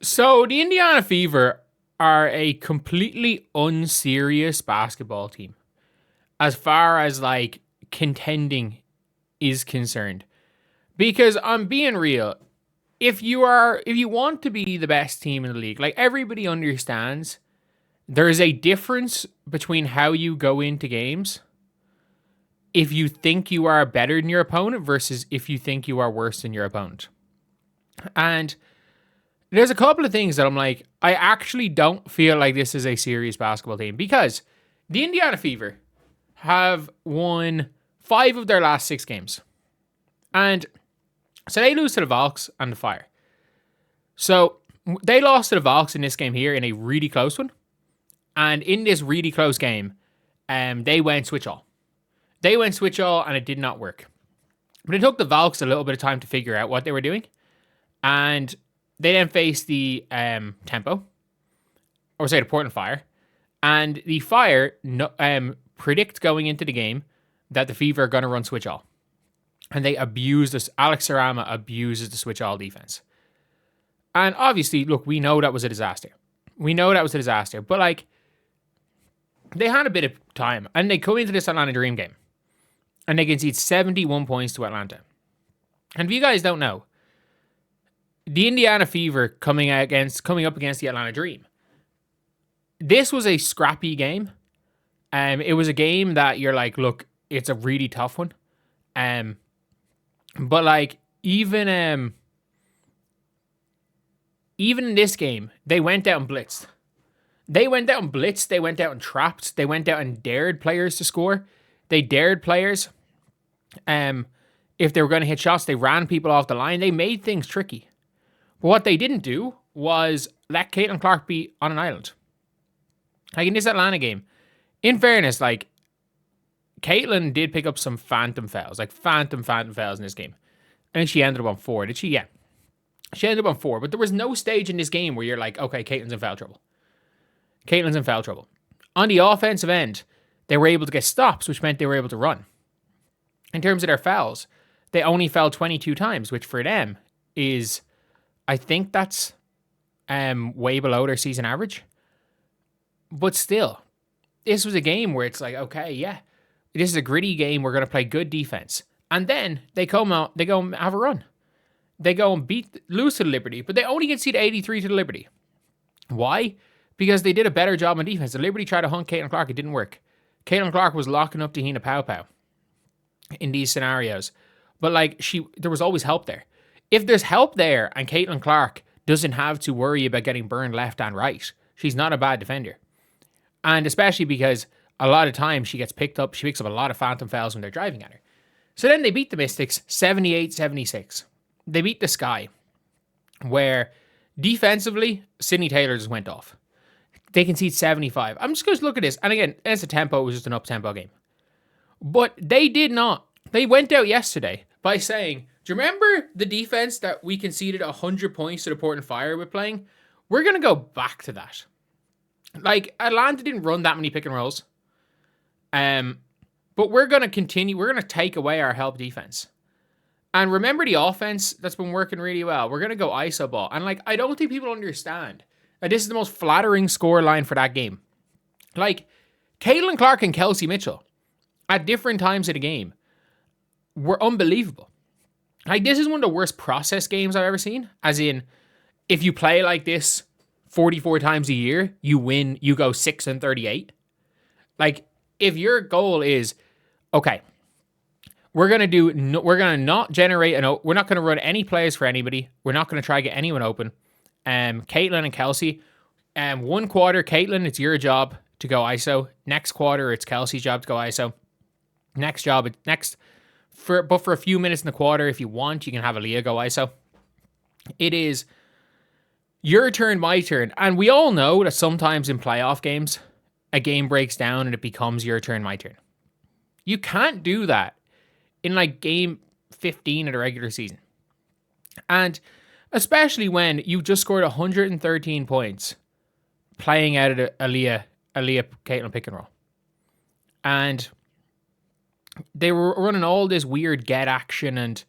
So the Indiana Fever are a completely unserious basketball team as far as like contending is concerned. Because I'm being real, if you want to be the best team in the league, like everybody understands, there is a difference between how you go into games if you think you are better than your opponent versus if you think you are worse than your opponent. And there's a couple of things that I'm like, I actually don't feel like this is a serious basketball team because the Indiana Fever have won 5 of their last 6 games. And so they lose to the Valks and the Fire. So they lost to the Valks in this game here in a really close one. And in this really close game, they went switch all. They went switch all and it did not work. But it took the Valks a little bit of time to figure out what they were doing. And they then faced the the Portland Fire. And the Fire predict going into the game that the Fever are going to run switch all. And they abused this. Alex Sarama abuses the switch all defense. And obviously, look, we know that was a disaster. But like, they had a bit of time. And they come into this Atlanta Dream game. And they concede 71 points to Atlanta. And if you guys don't know, the Indiana Fever coming up against the Atlanta Dream. This was a scrappy game. It was a game that you're like, look, it's a really tough one. But like even in this game, they went out and blitzed. They went out and trapped. They went out and dared players to score. They dared players. If they were going to hit shots, they ran people off the line. They made things tricky. But what they didn't do was let Caitlin Clark be on an island. Like in this Atlanta game, in fairness, like Caitlin did pick up some phantom fouls in this game. I think she ended up on 4. Did she? Yeah. She ended up on 4, but there was no stage in this game where you're like, okay, Caitlin's in foul trouble. On the offensive end, they were able to get stops, which meant they were able to run. In terms of their fouls, they only fouled 22 times, which for them is, I think that's way below their season average. But still, this was a game where it's like, okay, yeah, this is a gritty game. We're going to play good defense. And then they come out, they go and have a run. They go and lose to the Liberty, but they only concede 83 to the Liberty. Why? Because they did a better job on defense. The Liberty tried to hunt Caitlin Clark. It didn't work. Caitlin Clark was locking up Tahina Pow in these scenarios. But like there was always help there. If there's help there and Caitlin Clark doesn't have to worry about getting burned left and right, she's not a bad defender. And especially because a lot of times she picks up a lot of phantom fouls when they're driving at her. So then they beat the Mystics 78-76. They beat the Sky, where defensively, Sydney Taylor just went off. They concede 75. I'm just going to look at this. And again, as a tempo, it was just an up-tempo game. But they did not. They went out yesterday by saying, do you remember the defense that we conceded 100 points to the Portland Fire with playing? We're going to go back to that. Like, Atlanta didn't run that many pick and rolls. But we're going to continue. We're going to take away our help defense. And remember the offense that's been working really well. We're going to go ISO ball. And, like, I don't think people understand that this is the most flattering score line for that game. Like, Caitlin Clark and Kelsey Mitchell at different times of the game were unbelievable. Like, this is one of the worst process games I've ever seen. As in, if you play like this 44 times a year, you win, you go 6-38. Like, if your goal is, okay, we're going to not generate, we're not going to run any plays for anybody. We're not going to try to get anyone open. Caitlin and Kelsey, one quarter, Caitlin, it's your job to go ISO. Next quarter, it's Kelsey's job to go ISO. But for a few minutes in the quarter, if you want, you can have Aaliyah go ISO. It is your turn, my turn. And we all know that sometimes in playoff games, a game breaks down and it becomes your turn, my turn. You can't do that in like game 15 of the regular season. And especially when you just scored 113 points playing out of the Aaliyah Caitlin pick and roll. And they were running all this weird get action, and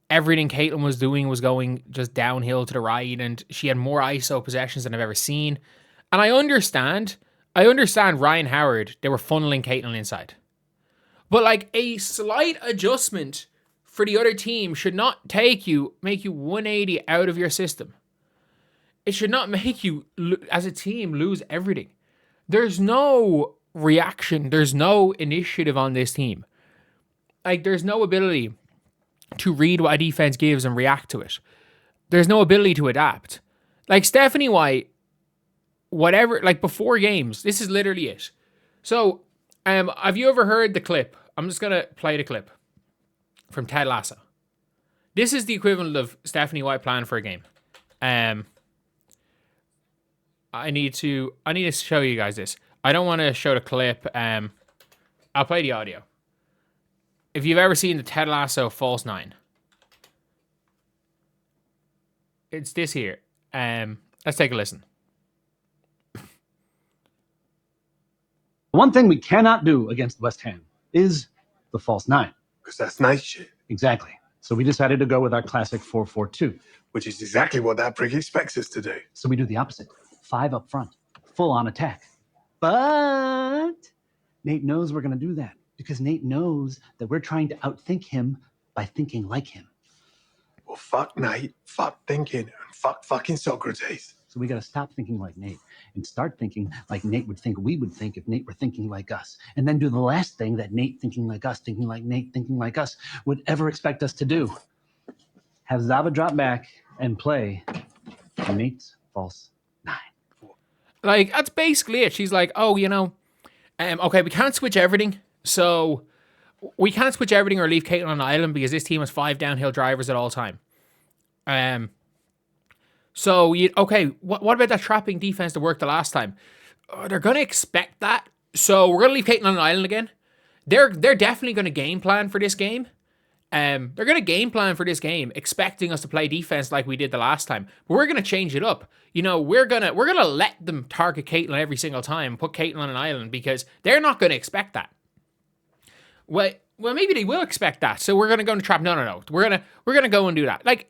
everything Caitlin was doing was going just downhill to the right, and she had more ISO possessions than I've ever seen. And I understand Ryan Howard, they were funneling Caitlin inside. But like a slight adjustment for the other team should not make you 180 out of your system. It should not make you, as a team, lose everything. There's no reaction. There's no initiative on this team. Like, there's no ability to read what a defense gives and react to it. There's no ability to adapt. Like, Stephanie White, whatever, like, before games, this is literally it. So, have you ever heard the clip? I'm just going to play the clip from Ted Lasso. This is the equivalent of Stephanie White plan for a game. I need to show you guys this. I don't want to show the clip. I'll play the audio. If you've ever seen the Ted Lasso False 9, it's this here. Let's take a listen. One thing we cannot do against West Ham is the false 9. Because that's nice shit. Exactly. So we decided to go with our classic 4-4-2. Which is exactly what that prick expects us to do. So we do the opposite. 5 up front. Full on attack. But Nate knows we're going to do that. Because Nate knows that we're trying to outthink him by thinking like him. Well, fuck Nate, fuck thinking, and fuck fucking Socrates. So we got to stop thinking like Nate and start thinking like Nate would think we would think if Nate were thinking like us. And then do the last thing that Nate thinking like us, thinking like Nate, thinking like us would ever expect us to do. Have Zava drop back and play Nate's false 9. Like, that's basically it. She's like, oh, okay, we can't switch everything. So we can't switch everything or leave Caitlin on an island because this team has 5 downhill drivers at all time. So what about that trapping defense that worked the last time? They're gonna expect that. So we're gonna leave Caitlin on an island again. They're definitely gonna game plan for this game. They're gonna game plan for this game, expecting us to play defense like we did the last time. But we're gonna change it up. We're gonna let them target Caitlin every single time, put Caitlin on an island because they're not gonna expect that. Well, maybe they will expect that. So we're gonna go into trap. No. We're gonna go and do that. Like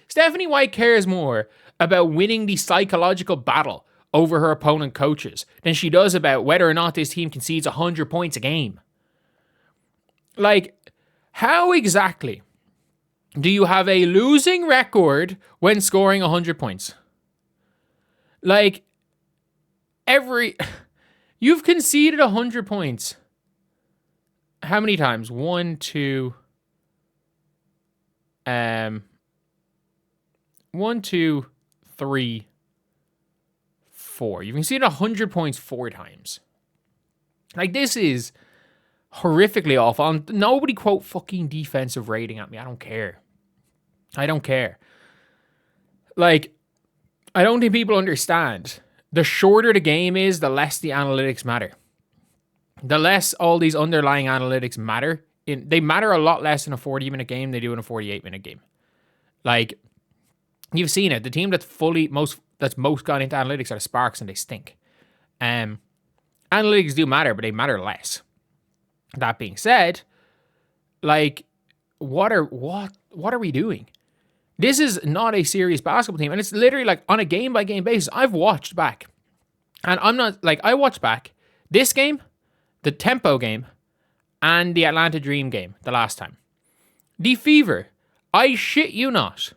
Stephanie White cares more about winning the psychological battle over her opponent coaches than she does about whether or not this team concedes 100 points a game. Like, how exactly do you have a losing record when scoring 100 points? Like, you've conceded 100 points. How many times? 1, 2, 3, 4. You've conceded 100 points 4 times. Like, this is horrifically awful. And nobody quote fucking defensive rating at me. I don't care. Like, I don't think people understand. The shorter the game is, the less the analytics matter. The less all these underlying analytics matter. They matter a lot less in a 40-minute game than they do in a 48-minute game. Like, you've seen it. The team that's most gone into analytics are the Sparks, and they stink. Analytics do matter, but they matter less. That being said, like, what are we doing? This is not a serious basketball team, and it's literally like on a game-by-game basis. I've watched back, and I watched back this game, the Tempo game, and the Atlanta Dream game the last time. The Fever, I shit you not,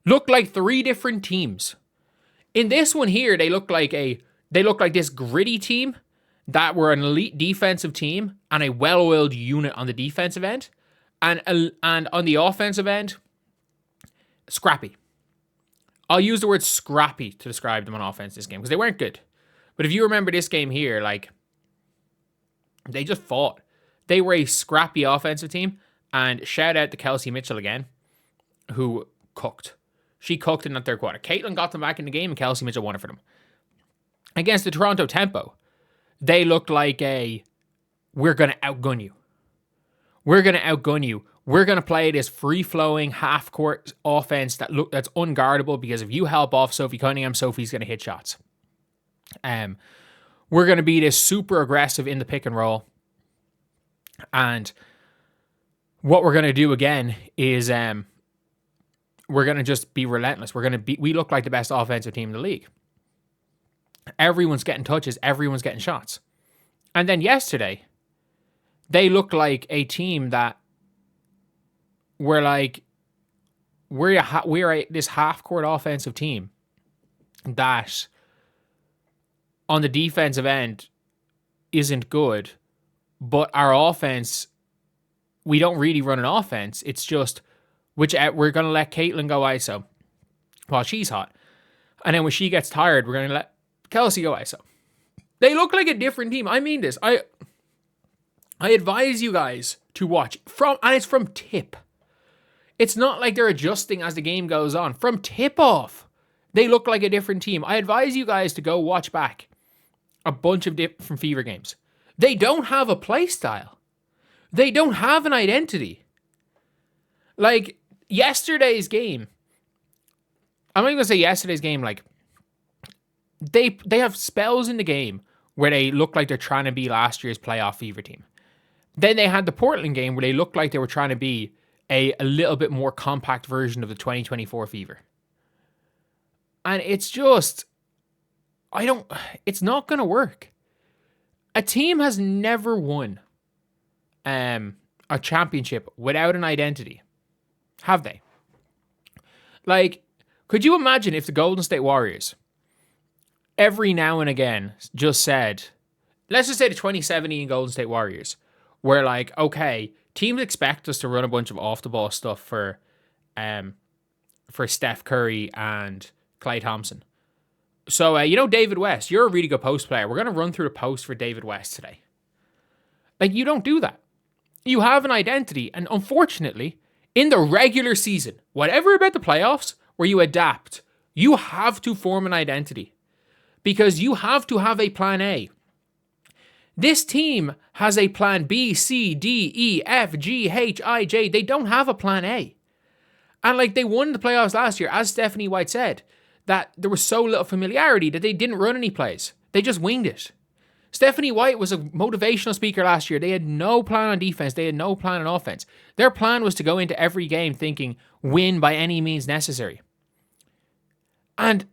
look like 3 different teams. In this one here, they look like this gritty team that were an elite defensive team and a well-oiled unit on the defensive end, and on the offensive end, scrappy. I'll use the word scrappy to describe them on offense this game because they weren't good. But if you remember this game here, like, they just fought. They were a scrappy offensive team, and shout out to Kelsey Mitchell again, who cooked. She cooked in that third quarter. Caitlin got them back in the game, and Kelsey Mitchell won it for them. Against the Toronto Tempo, they looked like we're going to outgun you. We're going to outgun you. We're going to play this free-flowing half-court offense that's unguardable because if you help off Sophie Cunningham, Sophie's going to hit shots. We're going to be this super aggressive in the pick and roll. And what we're going to do again is we're going to just be relentless. We look like the best offensive team in the league. Everyone's getting touches. Everyone's getting shots. And then yesterday, they looked like a team that we're this half-court offensive team that on the defensive end isn't good, but our offense, we don't really run an offense. It's just we're going to let Caitlin go ISO while she's hot. And then when she gets tired, we're going to let Kelsey go ISO. They look like a different team. I mean this. I advise you guys to watch and it's from tip. It's not like they're adjusting as the game goes on. From tip off, they look like a different team. I advise you guys to go watch back a bunch of different Fever games. They don't have a play style. They don't have an identity. Like yesterday's game, I'm not even going to say yesterday's game, like they have spells in the game where they look like they're trying to be last year's playoff Fever team. Then they had the Portland game where they looked like they were trying to be a little bit more compact version of the 2024 Fever. And it's just, it's not going to work. A team has never won a championship without an identity. Have they? Like, could you imagine if the Golden State Warriors every now and again just said, let's just say the 2017 Golden State Warriors were like, okay, teams expect us to run a bunch of off-the-ball stuff for Steph Curry and Klay Thompson. So, David West, you're a really good post player. We're going to run through the post for David West today. Like, you don't do that. You have an identity. And unfortunately, in the regular season, whatever about the playoffs, where you adapt, you have to form an identity. Because you have to have a plan A. This team has a plan B, C, D, E, F, G, H, I, J. They don't have a plan A. And like they won the playoffs last year, as Stephanie White said, that there was so little familiarity that they didn't run any plays. They just winged it. Stephanie White was a motivational speaker last year. They had no plan on defense. They had no plan on offense. Their plan was to go into every game thinking, win by any means necessary. And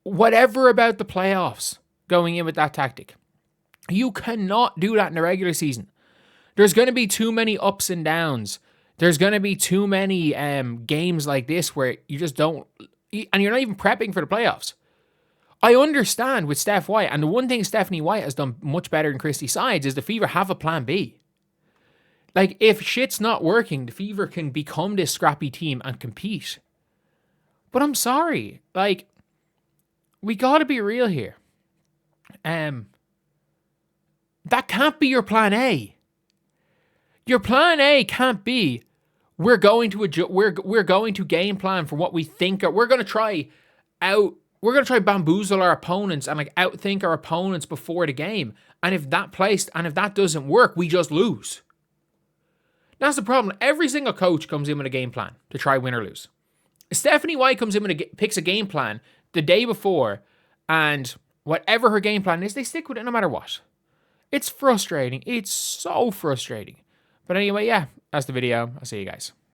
whatever about the playoffs going in with that tactic, you cannot do that in the regular season. There's going to be too many ups and downs. There's going to be too many games like this where you just don't, and you're not even prepping for the playoffs. I understand with Steph White, and the one thing Stephanie White has done much better than Christy Sides is the Fever have a plan B. Like, if shit's not working, the Fever can become this scrappy team and compete. But I'm sorry, like, we gotta be real here. That can't be your plan A. Your plan A can't be, we're going to game plan for what we think. We're going to try bamboozle our opponents and like outthink our opponents before the game. And if that doesn't work, we just lose. That's the problem. Every single coach comes in with a game plan to try win or lose. Stephanie White comes in and picks a game plan the day before, and whatever her game plan is, they stick with it no matter what. It's frustrating. It's so frustrating. But anyway, yeah, that's the video. I'll see you guys.